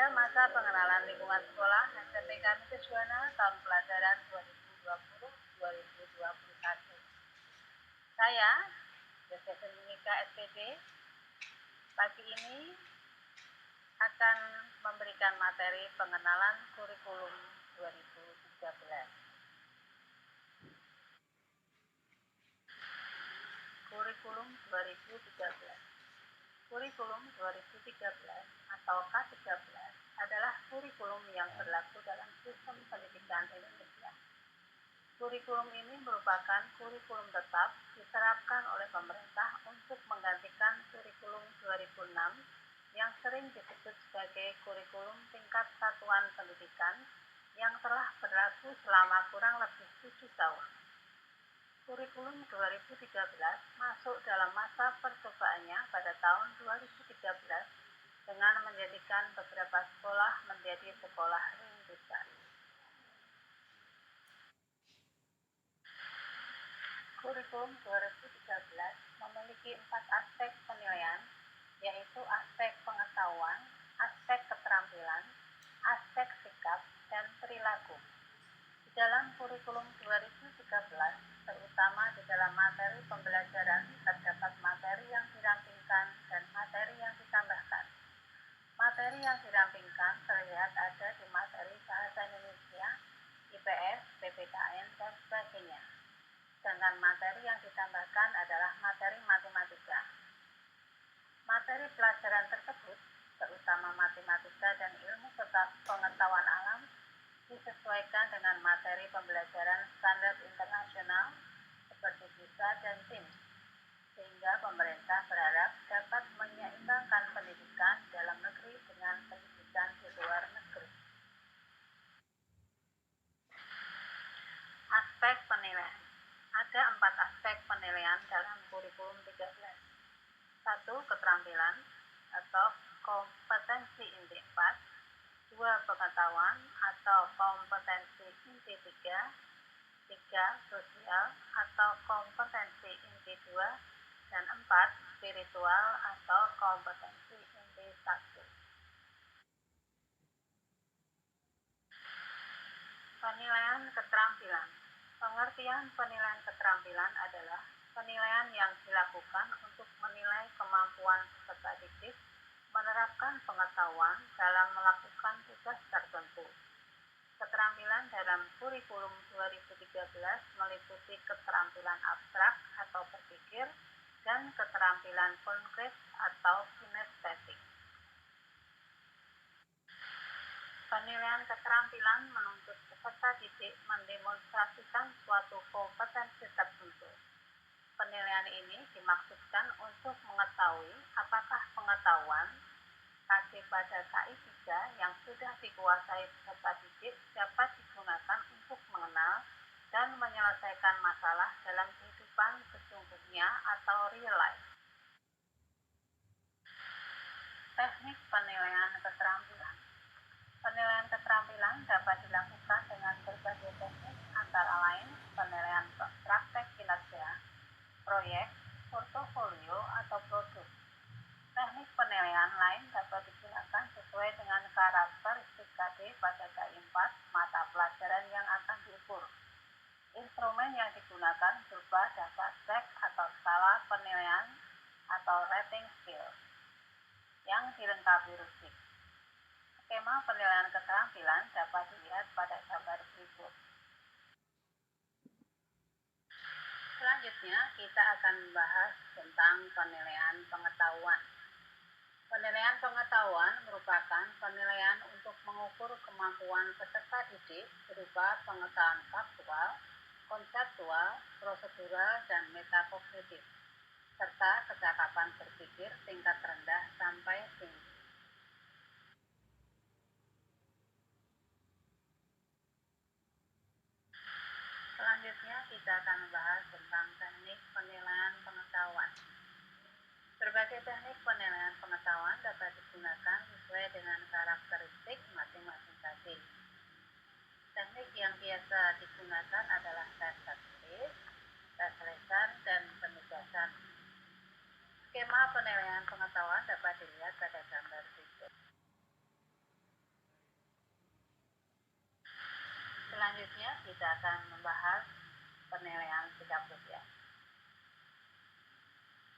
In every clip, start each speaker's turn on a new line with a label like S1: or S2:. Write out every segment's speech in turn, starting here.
S1: Pada masa pengenalan lingkungan sekolah, SMP kami Kejuana tahun pelajaran 2020-2021. Saya, Josephine Nika SPD, pagi ini akan memberikan materi pengenalan kurikulum 2013. Kurikulum 2013. Kurikulum 2013 atau K13 adalah kurikulum yang berlaku dalam sistem pendidikan Indonesia. Kurikulum ini merupakan kurikulum tetap diterapkan oleh pemerintah untuk menggantikan kurikulum 2006 yang sering disebut sebagai kurikulum tingkat satuan pendidikan yang telah berlaku selama kurang lebih 7 tahun. Kurikulum 2013 masuk dalam masa percobaannya pada tahun 2013 dengan menjadikan beberapa sekolah menjadi sekolah ringkisan. Kurikulum 2013 memiliki 4 aspek penilaian, yaitu aspek pengetahuan, aspek keterampilan, aspek sikap, dan perilaku. Di dalam kurikulum 2013, terutama di dalam materi pembelajaran, terdapat materi yang dirampingkan dan materi yang ditambahkan. Materi yang dirampingkan terlihat ada di materi Bahasa Indonesia, IPS, PPKN, dan sebagainya. Sedangkan materi yang ditambahkan adalah materi matematika. Materi pelajaran tersebut, terutama matematika dan ilmu pengetahuan alam, disesuaikan dengan materi pembelajaran standar internasional seperti PISA dan TIMSS, sehingga pemerintah berharap dapat menyeimbangkan pendidikan dalam negeri dengan pendidikan di luar negeri. Aspek penilaian. Ada 4 aspek penilaian dalam kurikulum 13. 1. Keterampilan atau kompetensi inti 4. 2. Pengetahuan atau kompetensi inti 3. 3. Sosial atau kompetensi inti 2. Dan 4. Spiritual atau kompetensi inti 1. Penilaian keterampilan. Pengertian penilaian keterampilan adalah penilaian yang dilakukan untuk menilai kemampuan peserta didik menerapkan pengetahuan dalam melakukan tugas tertentu. Keterampilan dalam kurikulum 2013 meliputi keterampilan abstrak atau berpikir dan keterampilan konkret atau kinestetik. Penilaian keterampilan menuntut peserta didik mendemonstrasikan suatu kompetensi tertentu. Penilaian ini dimaksudkan untuk mengetahui apakah pengetahuan KD pada KI 3 yang sudah dikuasai peserta didik dapat digunakan untuk mengenal dan menyelesaikan masalah dalam kehidupan sesungguhnya atau real life. Teknik penilaian keterampilan. Penilaian keterampilan dapat dilakukan dengan berbagai teknik, antara lain penilaian praktek kinerja, proyek, portofolio, atau produk. Teknik penilaian lain dapat digunakan sesuai dengan karakteristik KD pada KI 4 mata pelajaran yang akan diukur. Instrumen yang digunakan berupa data cek atau skala penilaian atau rating scale yang dilengkapi rusik. Skema penilaian keterampilan dapat dilihat pada gambar berikut. Selanjutnya, kita akan membahas tentang penilaian pengetahuan. Penilaian pengetahuan merupakan penilaian untuk mengukur kemampuan peserta didik berupa pengetahuan faktual, konseptual, prosedural, dan metakognitif, serta kecakapan berpikir tingkat rendah sampai tinggi. Selanjutnya, kita akan membahas tentang teknik penilaian pengetahuan. Berbagai teknik penilaian pengetahuan dapat digunakan sesuai dengan karakteristik masing-masing KD. Teknik yang biasa digunakan adalah tes tertulis, tes lisan, dan penugasan. Skema penilaian pengetahuan dapat dilihat pada gambar berikut. kita akan membahas penilaian sikap sosial.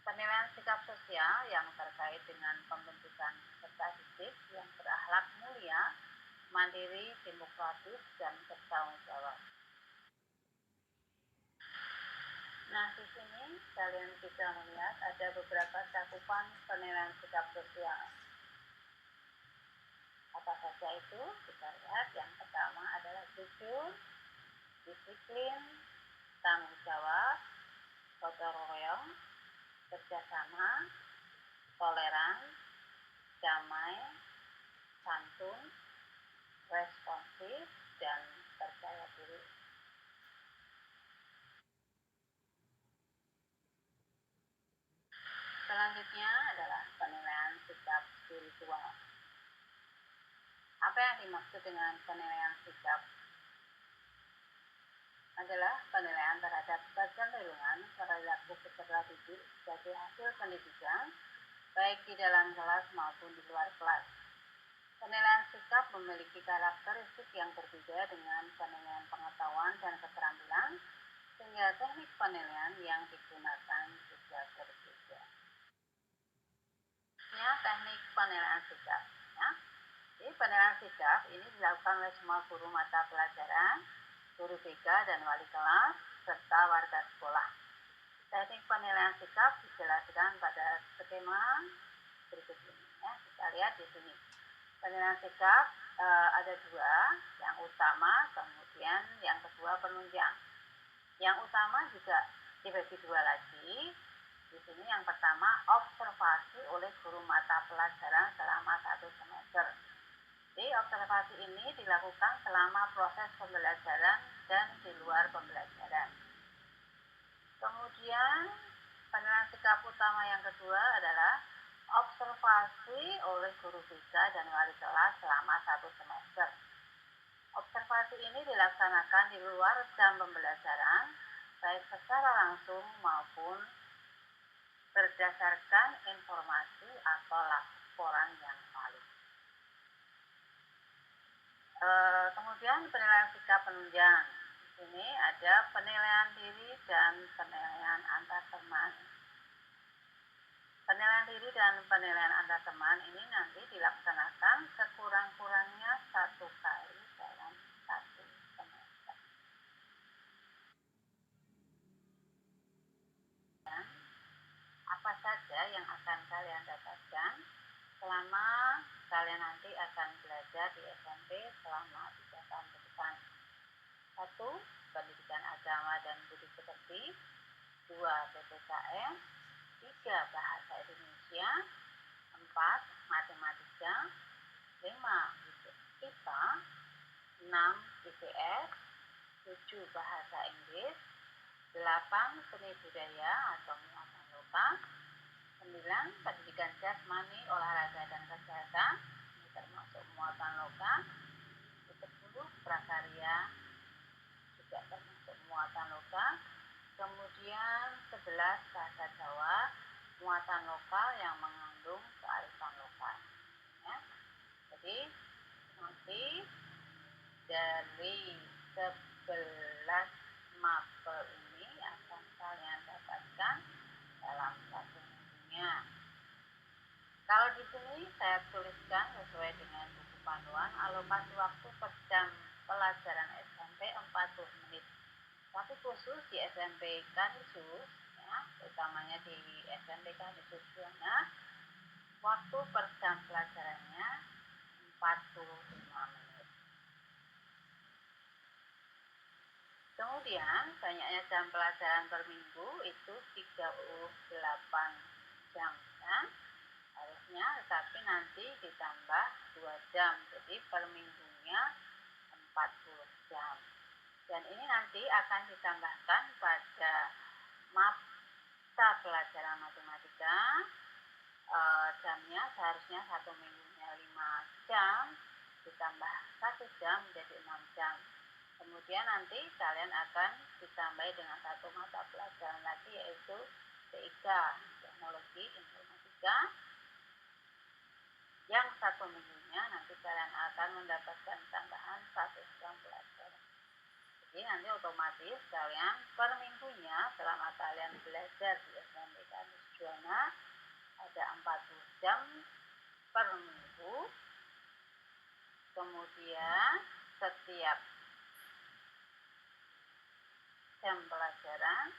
S1: Penilaian sikap sosial yang terkait dengan pembentukan peserta didik yang berakhlak mulia, mandiri, demokratis, dan bertanggung jawab. Nah, di sini kalian bisa melihat ada beberapa cakupan penilaian sikap sosial. Apa saja itu? Kita lihat yang pertama adalah jujur, disiplin, tanggung jawab, gotong royong, kerjasama, toleran, damai, santun, responsif, dan percaya diri. Selanjutnya adalah penilaian sikap spiritual. Apa yang dimaksud dengan penilaian sikap? Adalah penilaian terhadap kecenderungan perilaku peserta didik sebagai hasil pendidikan, baik di dalam kelas maupun di luar kelas. Penilaian sikap memiliki karakteristik yang berbeda dengan penilaian pengetahuan dan keterampilan, sehingga teknik penilaian yang digunakan juga berbeda. Teknik penilaian sikap. Jadi penilaian sikap ini dilakukan oleh semua guru mata pelajaran, guru BK dan wali kelas, serta warga sekolah. Teknik penilaian sikap dijelaskan pada skema berikut ini. Kita lihat di sini. Penilaian sikap ada dua, yang utama, kemudian yang kedua penunjang. Yang utama juga dibagi dua lagi. Di sini yang pertama, observasi oleh guru mata pelajaran selama 1 semester. Jadi observasi ini dilakukan selama proses pembelajaran dan di luar pembelajaran. Kemudian penilaian sikap utama yang kedua adalah observasi oleh guru BK dan wali kelas selama 1 semester. Observasi ini dilaksanakan di luar jam pembelajaran, baik secara langsung maupun berdasarkan informasi atau laporan yang valid. Kemudian penilaian sikap penunjang. Di sini ada penilaian diri dan penilaian antar teman. Penilaian diri dan penilaian antar teman ini nanti dilaksanakan sekurang-kurangnya 1 kali dalam 1 semester. Dan apa saja yang akan kalian dapatkan selama kalian nanti akan belajar di SMP selama 3 tahun ke depan? 1. Pendidikan agama dan budi pekerti. 2. PPKN. 3. Bahasa Indonesia. 4. Matematika. 5. IPA. 6. IPS. 7. Bahasa Inggris. 8. Seni budaya atau muatan lokal. 9. Pendidikan jasmani, olahraga dan kesehatan, ini termasuk muatan lokal. 10. Prakarya, juga termasuk muatan lokal. Kemudian 11. Bahasa Jawa, muatan lokal yang mengandung kearifan lokal. Ya. Jadi nanti dari 11 mapel ini akan kalian dapatkan dalam 1 minggunya. Kalau di sini saya tuliskan sesuai dengan buku panduan, alokasi waktu per jam pelajaran SMP 40 menit. Tapi khusus di SMP Kanisius, ya, utamanya di SMP Kanisius Buana, waktu per jam pelajarannya 45 menit. Kemudian banyaknya jam pelajaran per minggu itu 38 jam, kan? Harusnya, tetapi nanti ditambah 2 jam, jadi per minggunya 40 jam. Dan ini nanti akan ditambahkan pada mata pelajaran matematika. Jamnya seharusnya 1 minggunya 5 jam, ditambah 1 jam menjadi 6 jam. Kemudian nanti kalian akan ditambahi dengan 1 mata pelajaran lagi, yaitu TIK, Teknologi Informatika, yang 1 minggunya nanti kalian akan mendapatkan tambahan 1 jam pelajaran. Jadi nanti otomatis kalian per minggunya selama kalian belajar di SMP Kanis Juwana ada 40 jam per minggu. Kemudian setiap jam pelajaran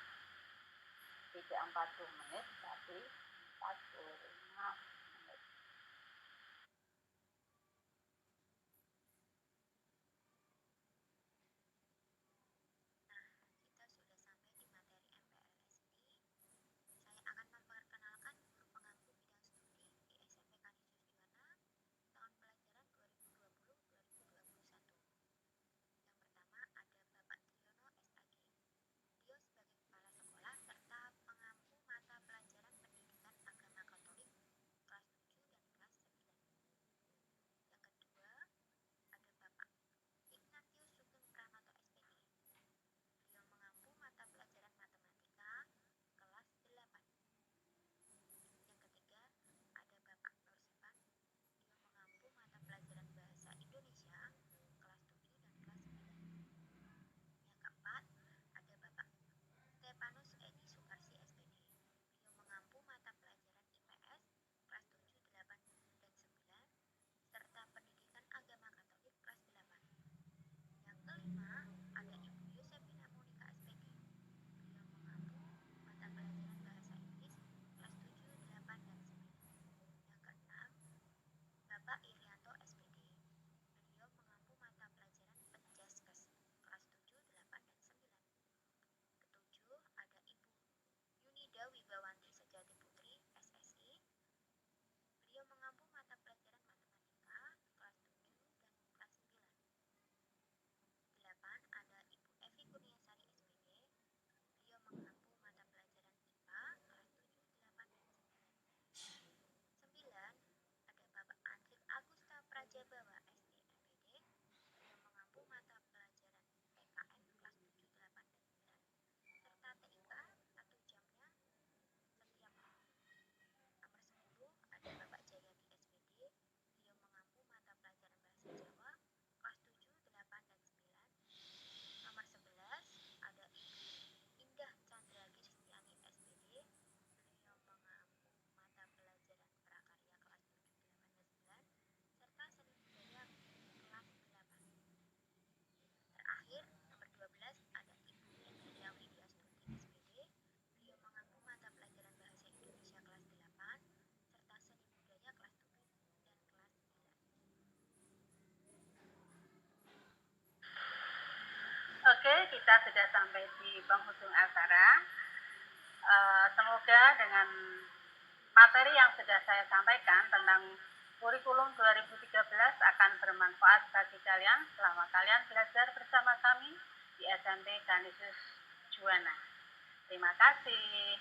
S1: tidak 40 menit tapi 45 menit. Oke, kita sudah sampai di penghujung acara. Semoga dengan materi yang sudah saya sampaikan tentang kurikulum 2013 akan bermanfaat bagi kalian selama kalian belajar bersama kami di SMP Canisius Juwana. Terima kasih.